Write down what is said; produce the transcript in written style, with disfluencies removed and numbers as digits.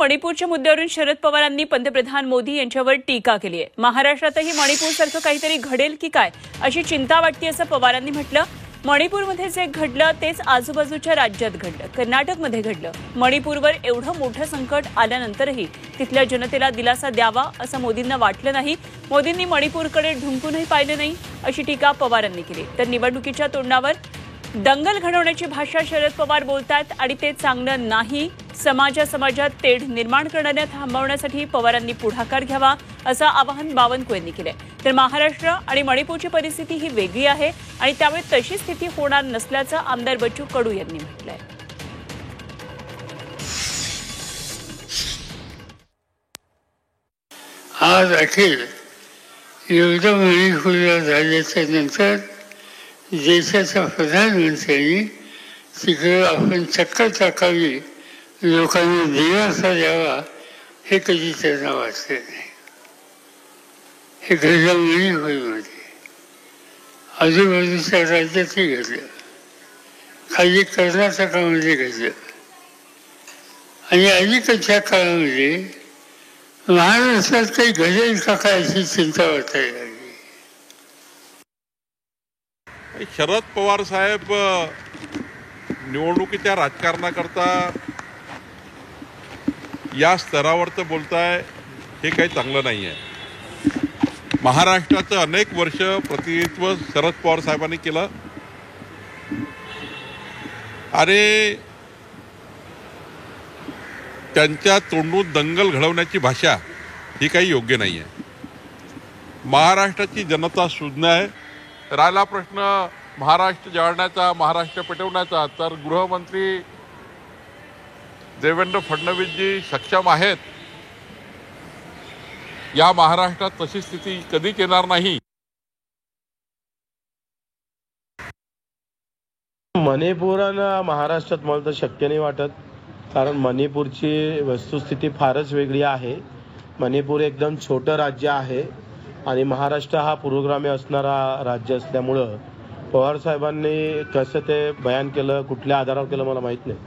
मणिपूरच्या मुद्द्यावरून शरद पवारांनी पंतप्रधान मोदी यांच्यावर टीका केली आहे। महाराष्ट्रातही मणिपूरसारखं काहीतरी घडेल की काय अशी चिंता वाटते असं पवारांनी म्हटलं। मणिपूरमध्ये जे घडलं तेच आजूबाजूच्या राज्यात घडलं, कर्नाटकमध्ये घडलं। मणिपूरवर एवढं मोठं संकट आल्यानंतरही तिथल्या जनतेला दिलासा द्यावा असं मोदींना वाटलं नाही। मोदींनी मणिपूरकडे ढुंकूनही पाहिलं नाही अशी टीका पवारांनी केली। तर निवडणुकीच्या तोंडावर दंगल घडवण्याची भाषा शरद पवार बोलतात आणि ते चांगलं नाही। समाजात तेढ निर्माण करणाऱ्या थांबवण्यासाठी पवारांनी पुढाकार घ्यावा असं आवाहन बावनकुळे यांनी केलंय। तर महाराष्ट्र आणि मणिपूरची परिस्थिती ही वेगळी आहे आणि त्यामुळे तशी स्थिती होणार नसल्याचं आमदार बच्चू कडू यांनी म्हटलंय। आज अखेर युद्ध मणिपूरला झाल्याच्या नंतर देशाच्या प्रधानमंत्र्यांनी तिकडे आपण चक्कर टाकावी, लोकांना दिलासा द्यावा, हे कधी त्यांना वाटले नाही। हे घडलं मणिपूरमध्ये, आजूबाजूच्या राज्यातही घडलं, खाली कर्नाटकामध्ये घडलं आणि अलीकडच्या काळामध्ये महाराष्ट्रात काही घडेल का काय अशी चिंता वाटायला लागली। शरद पवार साहेब निवडणुकीच्या राजकारणाकरता या स्तरावरचं बोलताय हे काही चांगलं नाही आहे। महाराष्ट्राचं अनेक वर्ष प्रतिनिधित्व शरद पवार साहेबांनी केलं आणि त्यांच्या तोंडून दंगल घडवण्याची भाषा ही काही योग्य नाही आहे। महाराष्ट्राची जनता सुज्ञ आहे। राहिला प्रश्न महाराष्ट्र जाळण्याचा, महाराष्ट्र पेटवण्याचा, तर गृहमंत्री देवेंद्र फडणवीसजी सक्षम आहेत। या महाराष्ट्रात तशी स्थिती कधीच येणार नाही। मणिपूरनं महाराष्ट्रात मला तर शक्य नाही वाटत, कारण मणिपूरची वस्तुस्थिती फारच वेगळी आहे। मणिपूर एकदम छोटं राज्य आहे आणि महाराष्ट्र हा पूर्वग्रामी असणारा राज्य असल्यामुळं पवार साहेबांनी कसं ते बयान केलं, कुठल्या आधारावर केलं मला माहीत नाही।